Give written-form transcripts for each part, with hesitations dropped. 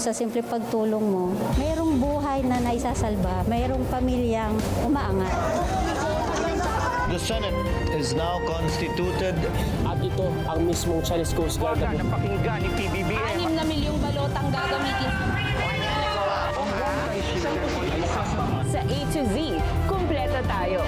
Sa simple pagtulong mo, mayroong buhay na naisasalba, mayroong pamilyang umaangat. The Senate is now constituted. At ito ang mismong Chinese Coast Guard. Napakinggan ni PBBM. 6 na milyong balotang gagamitin. Sa A to Z, kumpleto tayo.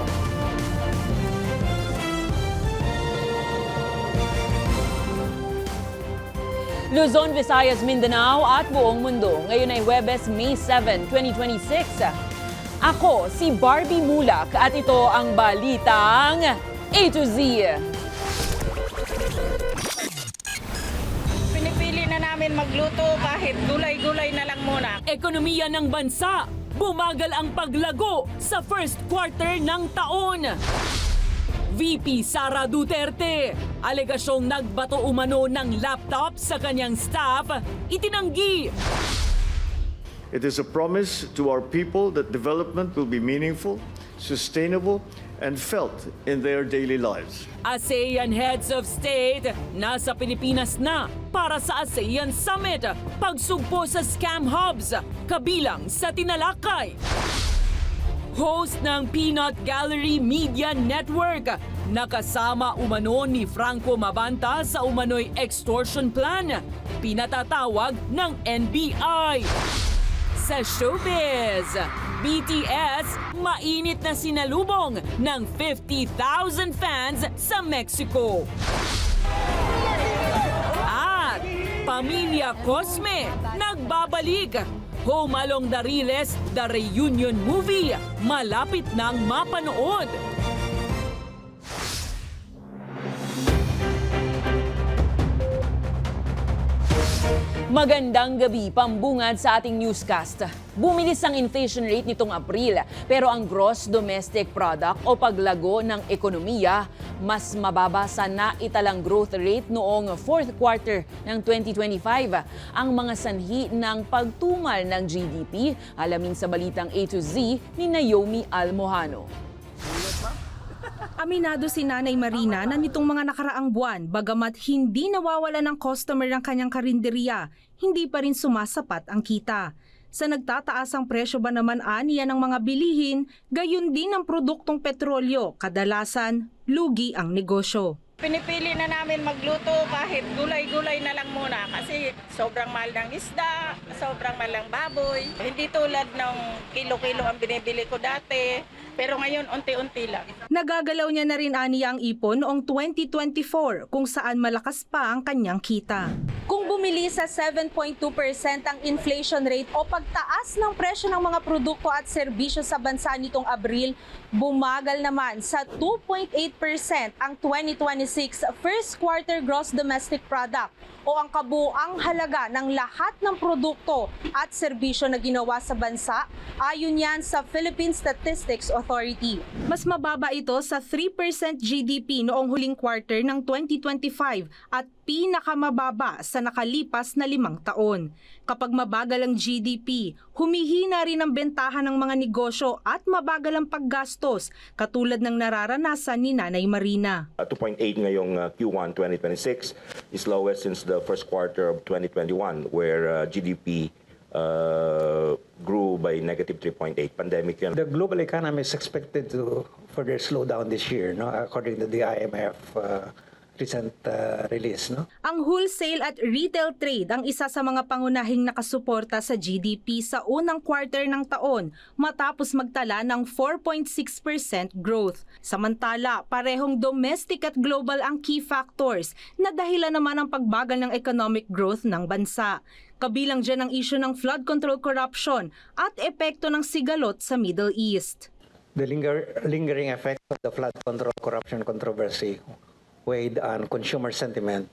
Luzon, Visayas, Mindanao at buong mundo. Ngayon ay Huwebes, May 7, 2026. Ako si Barbie Mulak at ito ang balitang A to Z. Pinipili na namin magluto kahit gulay-gulay na lang muna. Ekonomiya ng bansa, bumagal ang paglago sa first quarter ng taon. VP Sara Duterte, alegasyong nagbato umano ng laptop sa kanyang staff, itinanggi. It is a promise to our people that development will be meaningful, sustainable, and felt in their daily lives. ASEAN Heads of State nasa Pilipinas na para sa ASEAN Summit, pagsugpo sa scam hubs, kabilang sa tinalakay. Host ng Peanut Gallery Media Network, nakasama umano ni Franco Mabanta sa umano'y extortion plan, pinatatawag ng NBI. Sa showbiz, BTS mainit na sinalubong ng 50,000 fans sa Mexico. At Pamilya Cosme nagbabalik. Home Along the Riles, The Reunion Movie, malapit nang mapanood. Magandang gabi, pambungad sa ating newscast. Bumilis ang inflation rate nitong Abril, pero ang gross domestic product o paglago ng ekonomiya mas mababa sa naitalang growth rate noong fourth quarter ng 2025. Ang mga sanhi ng pagtumal ng GDP, alamin sa balitang A to Z ni Naomi Almohano. Aminado si Nanay Marina na nitong mga nakaraang buwan, bagamat hindi nawawala ng customer ng kanyang karinderya, hindi pa rin sumasapat ang kita. Sa nagtataas ang presyo ba naman aniya ng mga bilihin, gayon din ang produktong petrolyo, kadalasan lugi ang negosyo. Pinipili na namin magluto kahit gulay-gulay na lang muna kasi sobrang mahal ng isda, sobrang mahal ng baboy. Hindi tulad ng kilo-kilo ang binibili ko dati, pero ngayon unti-unti lang. Nagagalaw niya na rin aniya ang ipon noong 2024 kung saan malakas pa ang kanyang kita. Kung bumili sa 7.2% ang inflation rate o pagtaas ng presyo ng mga produkto at serbisyo sa bansa nitong Abril, bumagal naman sa 2.8% ang 2026 first quarter gross domestic product o ang kabuuang halaga ng lahat ng produkto at serbisyo na ginawa sa bansa, ayon yan sa Philippine Statistics Authority. Mas mababa ito sa 3% GDP noong huling quarter ng 2025 at pinakamababa sa nakalipas na 5 taon. Kapag mabagal ang GDP, humihina rin ang bentahan ng mga negosyo at mabagal ang paggastos, katulad ng nararanasan ni Nanay Marina. 2.8 ngayong Q1 2026 is lowest since the first quarter of 2021 where GDP grew by negative 3.8. Pandemic yan. The global economy is expected to further slow down this year, no? According to the IMF recent release. No? Ang wholesale at retail trade ang isa sa mga pangunahing nakasuporta sa GDP sa unang quarter ng taon matapos magtala ng 4.6% growth. Samantala, parehong domestic at global ang key factors na dahilan naman ang pagbagal ng economic growth ng bansa. Kabilang dyan ang issue ng flood control corruption at epekto ng sigalot sa Middle East. The lingering effects of the flood control corruption controversy weighed on consumer sentiment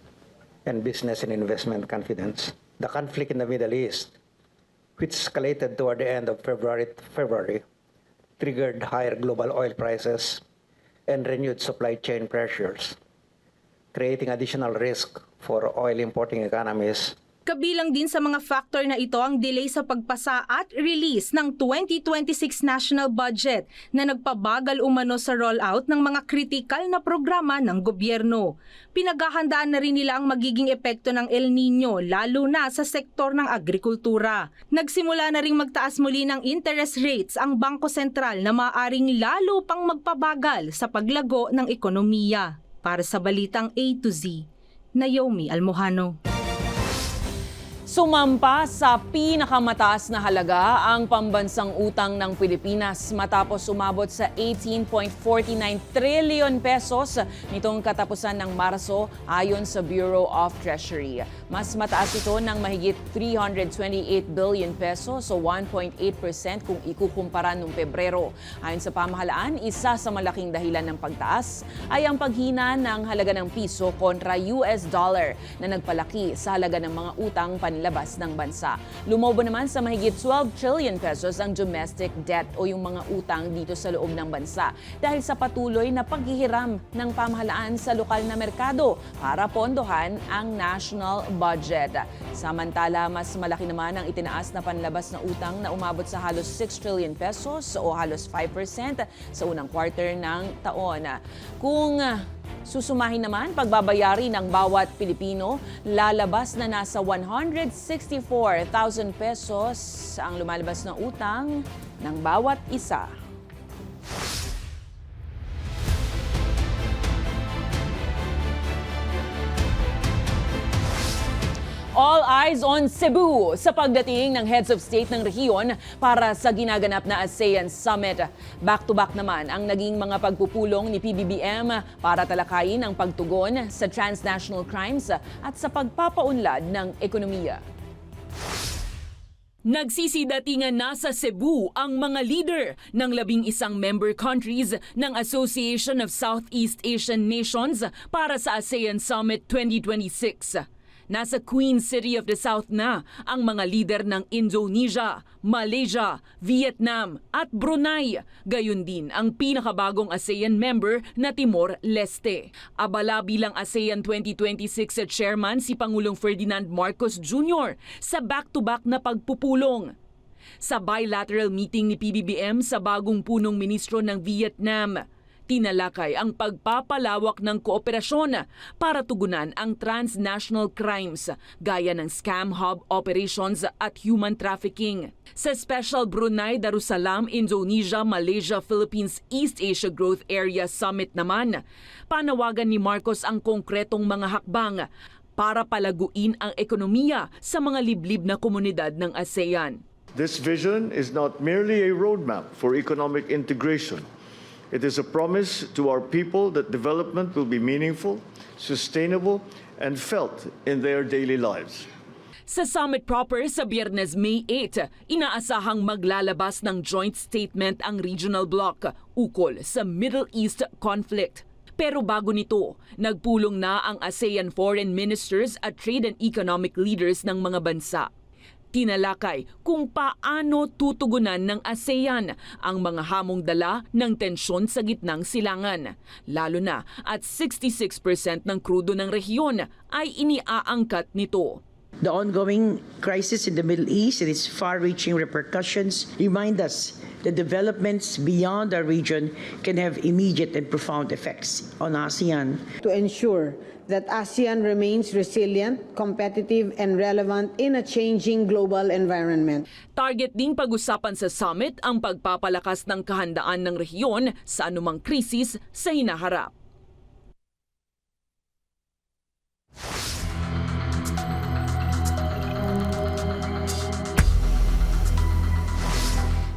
and business and investment confidence. The conflict in the Middle East, which escalated toward the end of February, triggered higher global oil prices and renewed supply chain pressures, creating additional risk for oil importing economies Kabilang din sa mga factor na ito ang delay sa pagpasa at release ng 2026 national budget na nagpabagal umano sa rollout ng mga kritikal na programa ng gobyerno. Pinaghahandaan na rin nila ang magiging epekto ng El Nino lalo na sa sektor ng agrikultura. Nagsimula na rin magtaas muli ng interest rates ang Bangko Sentral na maaaring lalo pang magpabagal sa paglago ng ekonomiya. Para sa Balitang A to Z, Naomi Almohano. Sumampa sa pinakamataas na halaga ang pambansang utang ng Pilipinas matapos umabot sa 18.49 trillion pesos nitong katapusan ng Marso ayon sa Bureau of Treasury. Mas mataas ito ng mahigit 328 billion pesos o 1.8% kung ikukumpara noong Pebrero. Ayon sa pamahalaan, isa sa malaking dahilan ng pagtaas ay ang paghina ng halaga ng piso kontra US dollar na nagpalaki sa halaga ng mga utang labas ng bansa. Lumobo naman sa mahigit 12 trillion pesos ang domestic debt o yung mga utang dito sa loob ng bansa dahil sa patuloy na paghihiram ng pamahalaan sa lokal na merkado para pondohan ang national budget. Samantala, mas malaki naman ang itinaas na panlabas na utang na umabot sa halos 6 trillion pesos o halos 5% sa unang quarter ng taon. Kung susumahin naman, pagbabayari ng bawat Pilipino, lalabas na nasa 164,000 pesos ang lumalabas na utang ng bawat isa. All eyes on Cebu sa pagdating ng heads of state ng rehiyon para sa ginaganap na ASEAN Summit. Back-to-back naman ang naging mga pagpupulong ni PBBM para talakayin ang pagtugon sa transnational crimes at sa pagpapaunlad ng ekonomiya. Nagsisidatingan na sa Cebu ang mga leader ng 11 member countries ng Association of Southeast Asian Nations para sa ASEAN Summit 2026. Nasa Queen City of the South na ang mga lider ng Indonesia, Malaysia, Vietnam at Brunei. Gayon din ang pinakabagong ASEAN member na Timor-Leste. Abala bilang ASEAN 2026 chairman si Pangulong Ferdinand Marcos Jr. sa back-to-back na pagpupulong. Sa bilateral meeting ni PBBM sa bagong punong ministro ng Vietnam, tinalakay ang pagpapalawak ng kooperasyon para tugunan ang transnational crimes gaya ng scam hub operations at human trafficking. Sa Special Brunei Darussalam, Indonesia, Malaysia, Philippines East Asia Growth Area Summit naman, panawagan ni Marcos ang konkretong mga hakbang para palaguin ang ekonomiya sa mga liblib na komunidad ng ASEAN. This vision is not merely a roadmap for economic integration. It is a promise to our people that development will be meaningful, sustainable, and felt in their daily lives. Sa summit proper sa Biyernes, May 8, inaasahang maglalabas ng joint statement ang regional bloc ukol sa Middle East conflict. Pero bago nito, nagpulong na ang ASEAN foreign ministers at trade and economic leaders ng mga bansa. Tinalakay kung paano tutugunan ng ASEAN ang mga hamong dala ng tensyon sa gitnang silangan. Lalo na at 66% ng krudo ng rehiyon ay iniaangkat nito. The ongoing crisis in the Middle East and its far-reaching repercussions remind us that developments beyond our region can have immediate and profound effects on ASEAN. To ensure that ASEAN remains resilient, competitive, and relevant in a changing global environment. Target ding pag-usapan sa summit ang pagpapalakas ng kahandaan ng rehiyon sa anumang krisis sa hinaharap.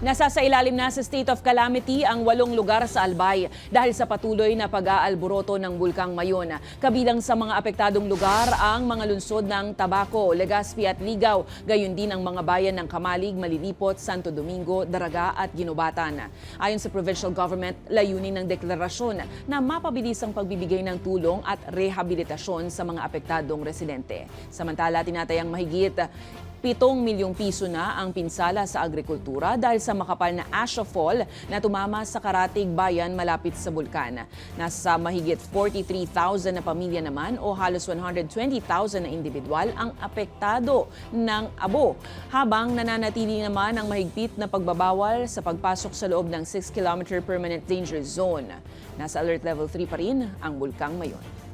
Nasasailalim na sa state of calamity ang 8 lugar sa Albay dahil sa patuloy na pag-aalboroto ng Bulkang Mayon. Kabilang sa mga apektadong lugar ang mga lungsod ng Tabaco, Legazpi at Ligao, gayon din ang mga bayan ng Kamalig, Malilipot, Santo Domingo, Daraga at Ginobatan. Ayon sa provincial government, layunin ng deklarasyon na mapabilis ang pagbibigay ng tulong at rehabilitasyon sa mga apektadong residente. Samantala, tinatayang mahigit 7 milyong piso na ang pinsala sa agrikultura dahil sa makapal na ashfall na tumama sa Karatig Bayan malapit sa bulkan. Nasa mahigit 43,000 na pamilya naman o halos 120,000 na individual ang apektado ng abo, habang nananatili naman ang mahigpit na pagbabawal sa pagpasok sa loob ng 6-kilometer permanent danger zone. Nasa alert level 3 pa rin ang Bulkang Mayon.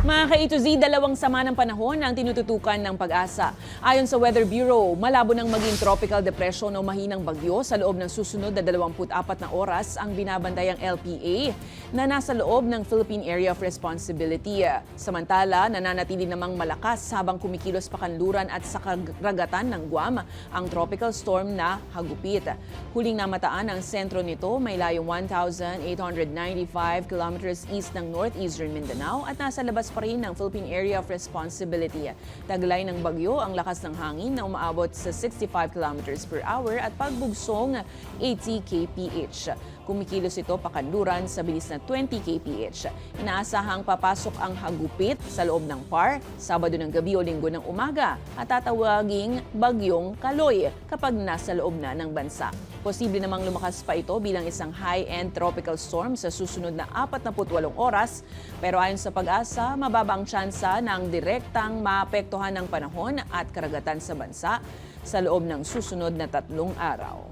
Mga ka-A-to-Z, dalawang sama ng panahon ang tinututukan ng Pag-asa. Ayon sa Weather Bureau, malabo nang maging tropical depression o mahinang bagyo sa loob ng susunod na 24 na oras ang binabantayang LPA na nasa loob ng Philippine Area of Responsibility. Samantala, nananatili namang malakas habang kumikilos pa kanluran at sa karagatan ng Guam ang tropical storm na Hagupit. Huling namataan ang sentro nito may layong 1,895 kilometers east ng northeastern Mindanao at nasa labas pa rin ng Philippine Area of Responsibility. Taglay ng bagyo ang lakas ng hangin na umaabot sa 65 kilometers per hour at pagbugsong 80 kph. Kumikilos ito pakanluran sa bilis na 20 kph. Inaasahang papasok ang Hagupit sa loob ng PAR Sabado ng gabi o Linggo ng umaga at tatawaging Bagyong Kaloy kapag nasa loob na ng bansa. Posible namang lumakas pa ito bilang isang high-end tropical storm sa susunod na 48 oras, pero ayon sa Pag-asa, mababa ang tsansa ng direktang maapektuhan ng panahon at karagatan sa bansa sa loob ng susunod na 3 araw.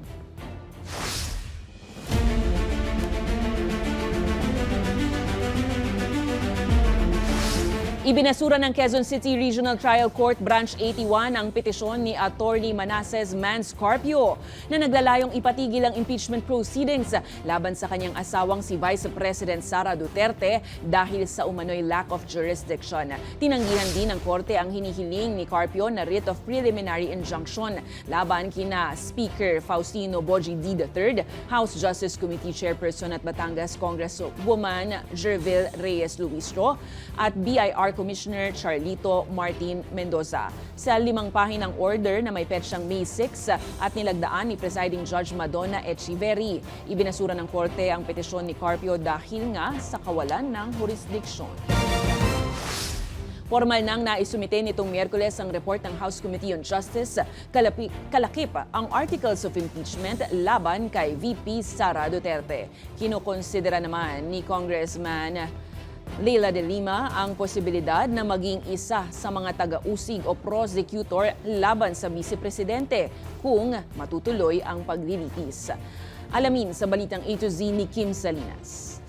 Ibinasura ng Quezon City Regional Trial Court Branch 81 ang petisyon ni Attorney Manasseh Manscarpio na naglalayong ipatigil ang impeachment proceedings laban sa kanyang asawang si Vice President Sara Duterte dahil sa umano'y lack of jurisdiction. Tinanggihan din ng korte ang hinihiling ni Carpio na writ of preliminary injunction laban kina Speaker Faustino Boji D. III, House Justice Committee Chairperson at Batangas Congresswoman Jervil Reyes Luistro at BIR Commissioner Charlito Martin Mendoza. Sa 5 pahinang order na may petsang May 6 at nilagdaan ni Presiding Judge Madonna Echeverry, ibinasura ng korte ang petisyon ni Carpio dahil nga sa kawalan ng jurisdiksyon. Formal nang naisumite nitong Miyerkules ang report ng House Committee on Justice, kalakip ang articles of impeachment laban kay VP Sara Duterte. Kinokonsidera naman ni Congressman Leila de Lima ang posibilidad na maging isa sa mga taga-usig o prosecutor laban sa Vice Presidente kung matutuloy ang paglilitis. Alamin sa balitang A-to-Z ni Kim Salinas.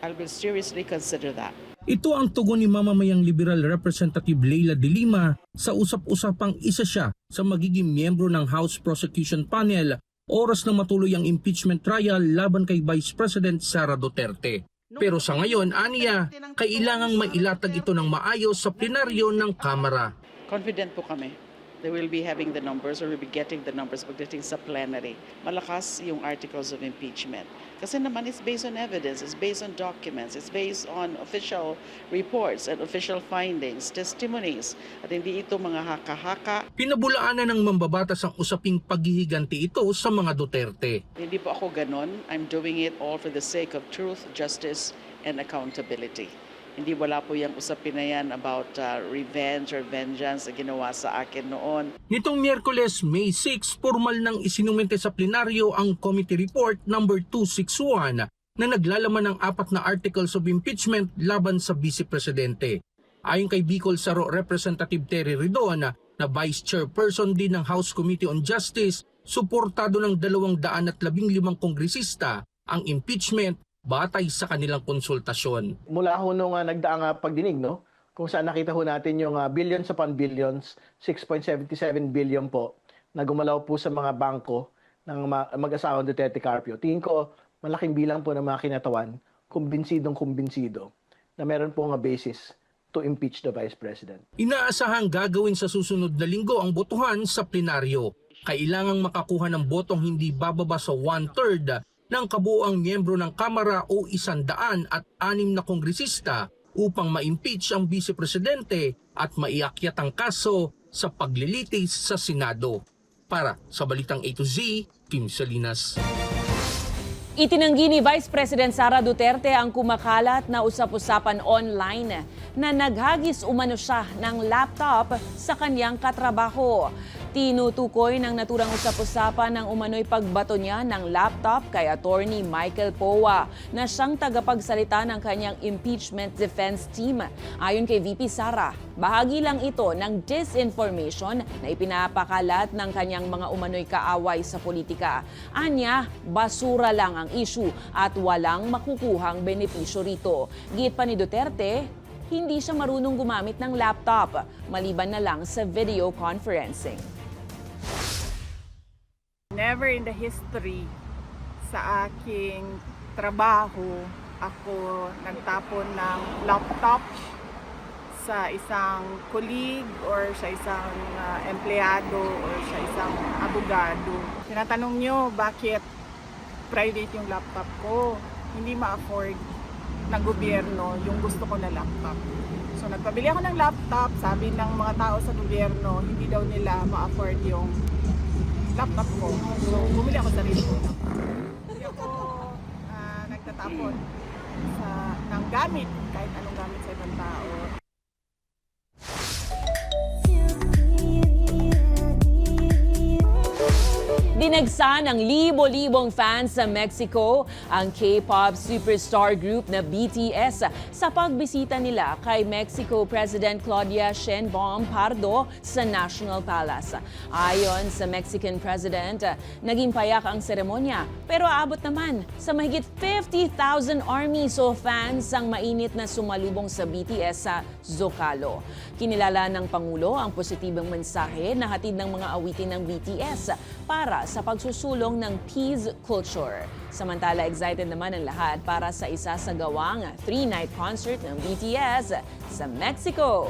I will seriously consider that. Ito ang tugon ni mamamayang Liberal Representative Leila de Lima sa usap-usapang isa siya sa magiging miyembro ng House Prosecution Panel oras na matuloy ang impeachment trial laban kay Vice President Sara Duterte. Pero sa ngayon, aniya, kailangang mailatag ito ng maayos sa plenaryo ng Kamara. Confident po kami. They will be having the numbers or will be getting the numbers pagdating sa plenary. Malakas yung articles of impeachment. Kasi naman it's based on evidence, it's based on documents, it's based on official reports and official findings, testimonies. At hindi ito mga haka-haka. Pinabulaanan ng mambabatas ang usaping paghihiganti ito sa mga Duterte. Hindi po ako ganon. I'm doing it all for the sake of truth, justice, and accountability. Hindi wala po yung usapin na yan about revenge or vengeance na ginawa sa akin noon. Nitong Miyerkules, May 6, formal nang isinumente sa plenaryo ang Committee Report number 261 na naglalaman ng 4 na articles of impeachment laban sa Vice Presidente. Ayon kay Bicol Saro Representative Terry Ridon na Vice Chairperson din ng House Committee on Justice, suportado ng 215 kongresista ang impeachment batay sa kanilang konsultasyon. Mula ho nung nagdaang pagdinig, no? Kung saan nakita ho natin yung billions upon billions, 6.77 billion po, na gumalaw po sa mga bangko ng mag-asawang Duterte Carpio. Tingin ko, malaking bilang po ng mga kinatawan, kumbinsidong-kumbinsido, na meron po nga basis to impeach the Vice President. Inaasahang gagawin sa susunod na linggo ang botohan sa plenaryo. Kailangang makakuha ng botong hindi bababa sa 1/3 ng kabuoang miyembro ng Kamara o 106 na kongresista upang ma-impeach ang Vice Presidente at maiakyat ang kaso sa paglilitis sa Senado. Para sa Balitang A to Z, Kim Salinas. Itinanggi ni Vice President Sara Duterte ang kumakalat na usap-usapan online na naghagis umano siya ng laptop sa kanyang katrabaho. Tinutukoy ng naturang usap-usapan ng umano'y pagbato niya ng laptop kay Attorney Michael Poa na siyang tagapagsalita ng kanyang impeachment defense team. Ayon kay VP Sara, bahagi lang ito ng disinformation na ipinapakalat ng kanyang mga umano'y kaaway sa politika. Anya, basura lang ang issue at walang makukuhang benepisyo rito. Giit pa ni Duterte, hindi siya marunong gumamit ng laptop, maliban na lang sa video conferencing. Never in the history sa aking trabaho ako nagtapon ng laptop sa isang colleague or sa isang empleyado or sa isang abogado. Tinatanong nyo bakit private yung laptop ko, hindi ma-afford ng gobyerno yung gusto ko na laptop. So nagpabili ako ng laptop, sabi ng mga tao sa gobyerno, hindi daw nila ma-afford yung laptop ko. So bumili ako sarili ko. Hindi ako nagtatapon ng gamit, kahit anong gamit sa ibang tao. Dinagsa ng libo-libong fans sa Mexico ang K-pop superstar group na BTS sa pagbisita nila kay Mexico President Claudia Sheinbaum Pardo sa National Palace. Ayon sa Mexican President, naging payak ang seremonya pero aabot naman sa mahigit 50,000 armies o fans ang mainit na sumalubong sa BTS sa Zocalo. Kinilala ng Pangulo ang positibong mensahe na hatid ng mga awitin ng BTS para sa pagsusulong ng peace culture. Samantala, excited naman ang lahat para sa isa sa gawang 3-night concert ng BTS sa Mexico.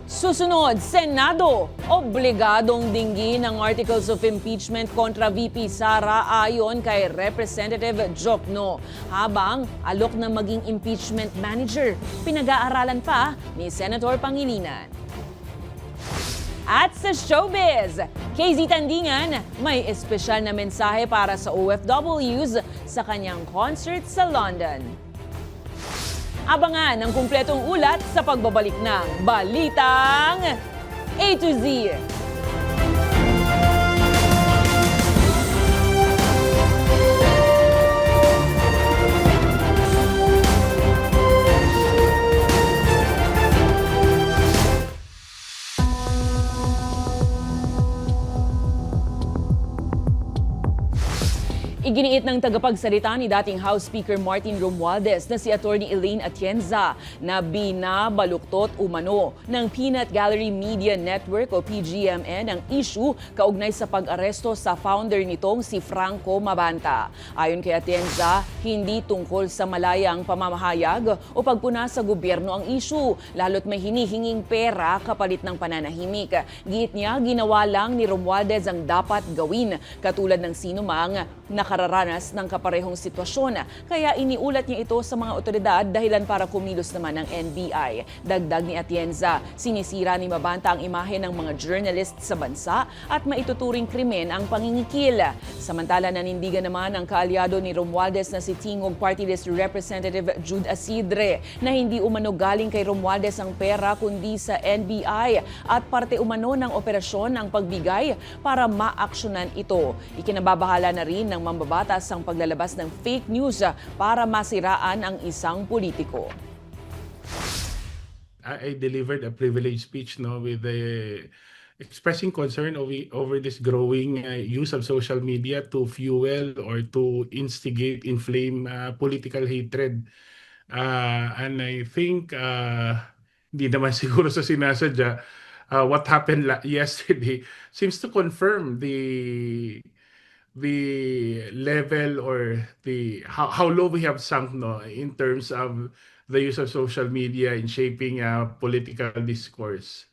Susunod, Senado, obligadong dinggin ang articles of impeachment kontra VP Sara ayon kay Representative Jokno. Habang alok na maging impeachment manager, pinag-aaralan pa ni Senator Pangilinan. At sa showbiz, KZ Tandingan may espesyal na mensahe para sa OFWs sa kanyang concert sa London. Abangan ang kumpletong ulat sa pagbabalik ng Balitang A to Z. Iginiit ng tagapagsalita ni dating House Speaker Martin Romualdez na si Attorney Elaine Atienza na binabaluktot umano ng Peanut Gallery Media Network o PGMN ang issue kaugnay sa pag-aresto sa founder nitong si Franco Mabanta. Ayon kay Atienza, hindi tungkol sa malayang pamamahayag o pagpuna sa gobyerno ang issue, lalo't may hinihinging pera kapalit ng pananahimik. Giit niya, ginawa lang ni Romualdez ang dapat gawin, katulad ng sinumang nakararanas ng kaparehong sitwasyon. Kaya iniulat niya ito sa mga otoridad dahilan para kumilos naman ng NBI. Dagdag ni Atienza, sinisira ni Mabanta ang imahe ng mga journalist sa bansa at maituturing krimen ang pangingikil. Samantala, nanindigan naman ang kaalyado ni Romualdez na si Tingog Party List Representative Jude Asidre na hindi umano galing kay Romualdez ang pera kundi sa NBI at parte umano ng operasyon ang pagbigay para maaksyonan ito. Ikinababahala na rin ng mambabatas ang paglalabas ng fake news para masiraan ang isang politiko. I delivered a privileged speech with expressing concern over this growing use of social media to fuel or to instigate, inflame political hatred. And I think hindi naman siguro sa sinasadya, what happened yesterday seems to confirm the level or how low we have sunk in terms of the use of social media in shaping political discourse.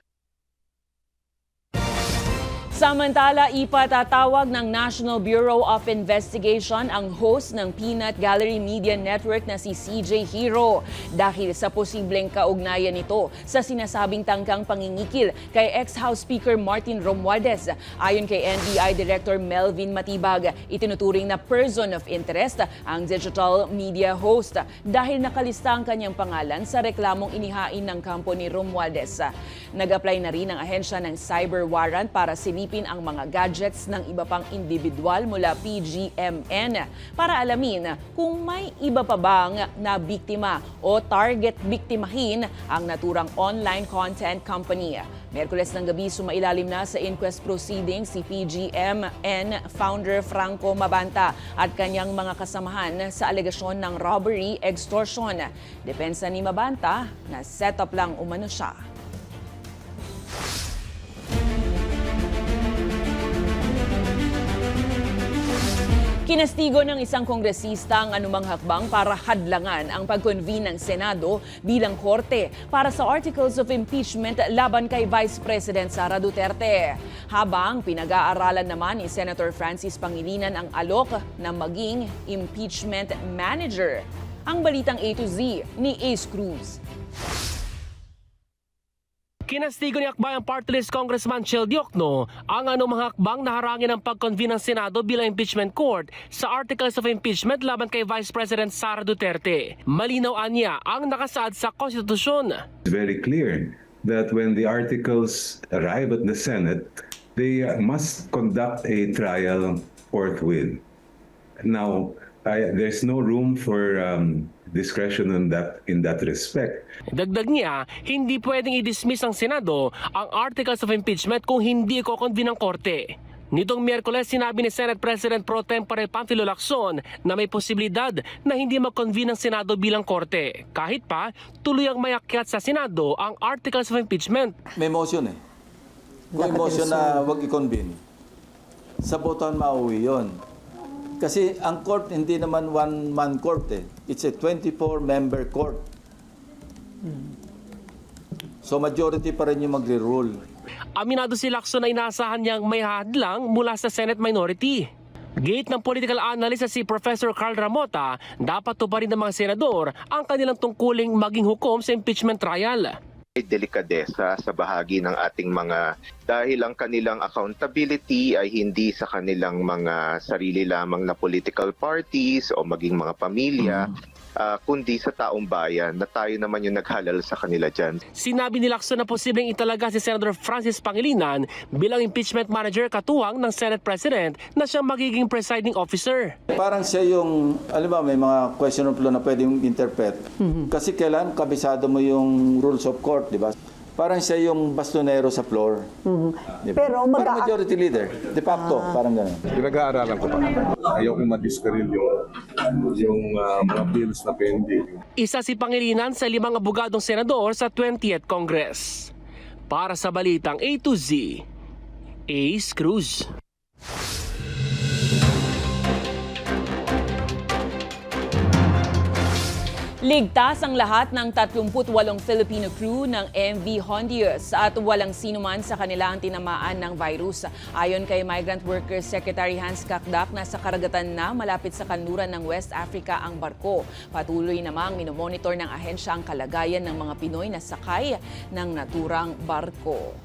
Samantala, ipatatawag ng National Bureau of Investigation ang host ng Peanut Gallery Media Network na si CJ Hero dahil sa posibleng kaugnayan nito sa sinasabing tangkang pangingikil kay ex-House Speaker Martin Romualdez. Ayon kay NBI Director Melvin Matibag, itinuturing na person of interest ang digital media host dahil nakalista ang kanyang pangalan sa reklamong inihain ng kampo ni Romualdez. Nag-apply na rin ang ahensya ng cyber warrant para silipin ang mga gadgets ng iba pang individual mula PGMN para alamin kung may iba pa bang na biktima o target biktimahin ang naturang online content company. Miyerkules ng gabi, sumailalim na sa inquest proceedings si PGMN founder Franco Mabanta at kanyang mga kasamahan sa alegasyon ng robbery, extortion. Depensa ni Mabanta na set up lang umano siya. Kinastigo ng isang kongresista ang anumang hakbang para hadlangan ang pag-convene ng Senado bilang korte para sa articles of impeachment laban kay Vice President Sara Duterte. Habang pinag-aaralan naman ni Senator Francis Pangilinan ang alok na maging impeachment manager. Ang balitang A to Z ni Ace Cruz. Kinastigo ni Akbayang Party List Congressman Chel Diokno ang anumang hakbang na harangin ang pag-convene ng Senado bilang impeachment court sa articles of impeachment laban kay Vice President Sara Duterte. Malinaw niya ang nakasaad sa konstitusyon. It's very clear that when the articles arrive at the Senate, they must conduct a trial forthwith. Now, there's no room for discretion in that respect. Dagdag niya, hindi pwedeng i-dismiss ng Senado ang articles of impeachment kung hindi i-convene ng korte. Nitong Miyerkules, sinabi ni Senate President Pro Tempore Panfilo Lacson na may posibilidad na hindi mag-convene ng Senado bilang korte. Kahit pa, tuloy ang mayakyat sa Senado ang articles of impeachment. May motion Kung may motion na wag i-convene, sa botohan mauwi yun. Kasi ang court hindi naman one-man court It's a 24-member court. So majority pa rin yung magre-rule. Aminado si Lacson na inaasahan niyang may hadlang mula sa Senate minority. Gate ng political analyst si Professor Carl Ramota, dapat tuparin ng mga senador ang kanilang tungkuling maging hukom sa impeachment trial. May delikadesa sa bahagi ng ating mga dahil ang kanilang accountability ay hindi sa kanilang mga sarili lamang na political parties o maging mga pamilya, kundi sa taong bayan na tayo naman yung naghalal sa kanila dyan. Sinabi ni Lacson na posibleng italaga si Senator Francis Pangilinan bilang impeachment manager katuwang ng Senate President na siyang magiging presiding officer. Parang siya yung, alam mo, may mga question of law na pwedeng interpret. Kasi kailan kabisado mo yung rules of court, di ba? Parang siya yung bastonero sa floor. Diba? Pero parang majority leader. De facto, parang gano'n. Pinag-aaralan ko pa. Ayaw kong madiskaril yung mga bills na pending. Isa si Pangilinan sa 5 abogadong senador sa 20th Congress. Para sa balitang A to Z, Ace Cruz. Ligtas ang lahat ng 38 Filipino crew ng MV Hondius at walang sinuman sa kanila ang tinamaan ng virus. Ayon kay Migrant Workers Secretary Hans Kakdak, nasa karagatan na malapit sa kanluran ng West Africa ang barko. Patuloy namang minomonitor ng ahensya ang kalagayan ng mga Pinoy na sakay ng naturang barko.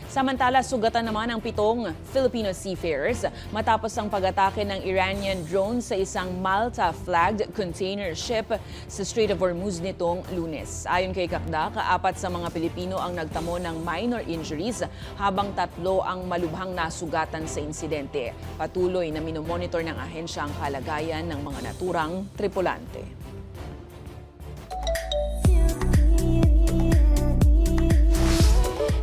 Samantala, sugatan naman ang 7 Filipino seafarers matapos ang pag-atake ng Iranian drone sa isang Malta-flagged container ship sa Strait of Hormuz nitong Lunes. Ayon kay Kakdak, 4 sa mga Pilipino ang nagtamo ng minor injuries habang 3 ang malubhang nasugatan sa insidente. Patuloy na minomonitor ng ahensya ang kalagayan ng mga naturang tripulante.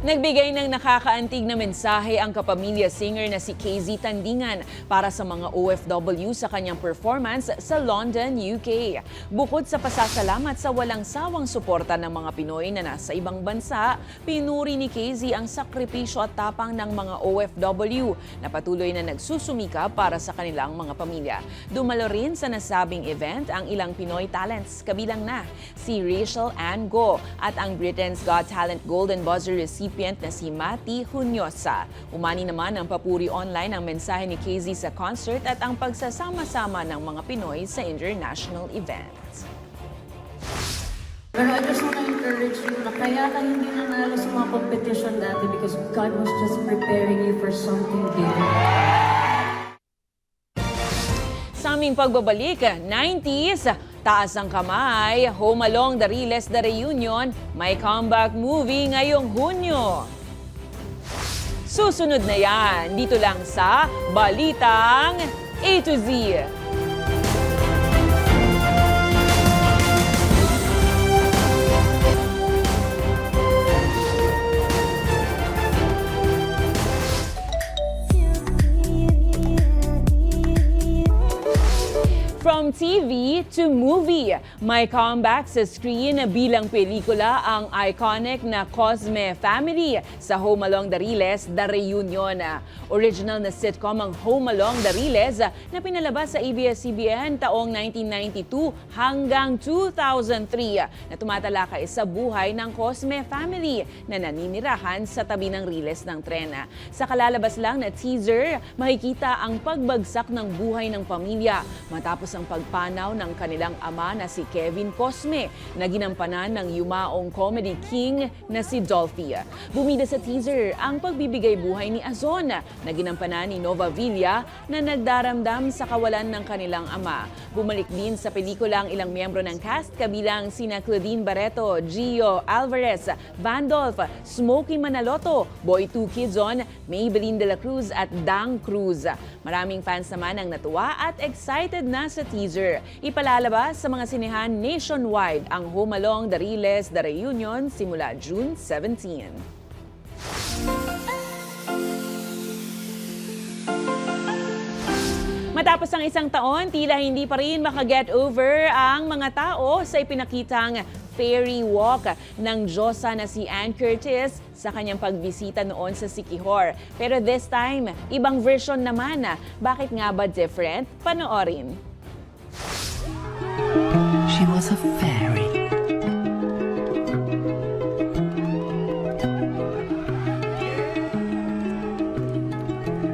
Nagbigay ng nakakaantig na mensahe ang kapamilya singer na si KZ Tandingan para sa mga OFW sa kanyang performance sa London, UK. Bukod sa pasasalamat sa walang sawang suporta ng mga Pinoy na nasa ibang bansa, pinuri ni KZ ang sakripisyo at tapang ng mga OFW na patuloy na nagsusumika para sa kanilang mga pamilya. Dumalo rin sa nasabing event ang ilang Pinoy talents, kabilang na si Rachel Ann Go at ang Britain's Got Talent Golden Buzzer recipient recipient na si Mati Hunyosa. Umani naman ang papuri online ang mensahe ni KZ sa concert at ang pagsasama-sama ng mga Pinoy sa international events. Pero I just want to encourage you na kaya ka hindi nanalo sa mga competition dati because God was just preparing you for something bigger. Sa aming pagbabalik, 90s, taas ang kamay, Home Along the Riles the Reunion, may comeback movie ngayong Hunyo. Susunod na yan, dito lang sa Balitang A to Z. From TV to movie, may comeback sa screen bilang pelikula ang iconic na Cosme family sa Home Along the Riles, The Reunion. Original na sitcom ang Home Along the Riles na pinalabas sa ABS-CBN taong 1992 hanggang 2003 na tumatalakay sa buhay ng Cosme family na naninirahan sa tabi ng riles ng tren. Sa kalalabas lang na teaser, makikita ang pagbagsak ng buhay ng pamilya matapos ang pagpanaw ng kanilang ama na si Kevin Cosme na ginampanan ng yumaong comedy king na si Dolphy. Bumida sa teaser ang pagbibigay buhay ni Azon na ginampanan ni Nova Villa na nagdaramdam sa kawalan ng kanilang ama. Bumalik din sa pelikula ang ilang miyembro ng cast kabilang sina Claudine Barreto, Gio Alvarez, Vandolph, Smokey Manaloto, Boy Two Kidzon, Maybelline de la Cruz at Dang Cruz. Maraming fans naman ang natuwa at excited na sa teaser. Ipalalabas sa mga sinehan nationwide ang Home Along the Riles The Reunion simula June 17. Matapos ang isang taon, tila hindi pa rin makaget over ang mga tao sa ipinakitang fairy walk ng Diyosa na si Ann Curtis sa kanyang pagbisita noon sa Siquijor. Pero this time, ibang version naman. Bakit nga ba different? Panoorin. She was a fairy.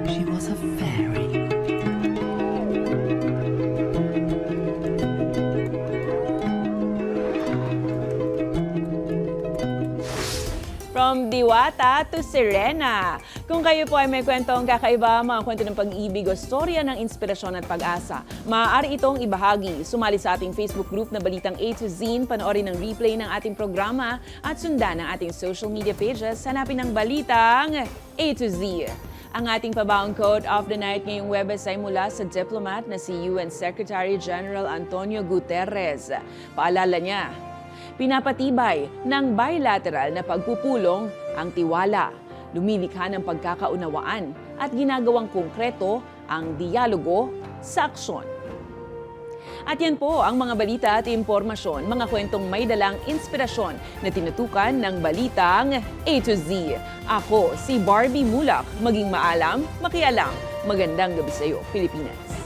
She was a fairy. From Diwata to Sirena. Kung kayo po ay may kwentong kakaiba, mga kwento ng pag-ibig o storya ng inspirasyon at pag-asa, maaari itong ibahagi. Sumali sa ating Facebook group na Balitang A to Z, panoorin ang replay ng ating programa at sundan ang ating social media pages. Hanapin ang Balitang A to Z. Ang ating pabaong quote of the night ngayong Webes ay mula sa diplomat na si UN Secretary General Antonio Guterres. Paalala niya, pinapatibay ng bilateral na pagpupulong ang tiwala, lumilikha ng pagkakaunawaan at ginagawang konkreto ang dialogo sa aksyon. At yan po ang mga balita at impormasyon, mga kwentong may dalang inspirasyon na tinutukan ng Balitang A to Z. Ako si Barbie Mulak, maging maalam, makialam. Magandang gabi sa iyo, Pilipinas.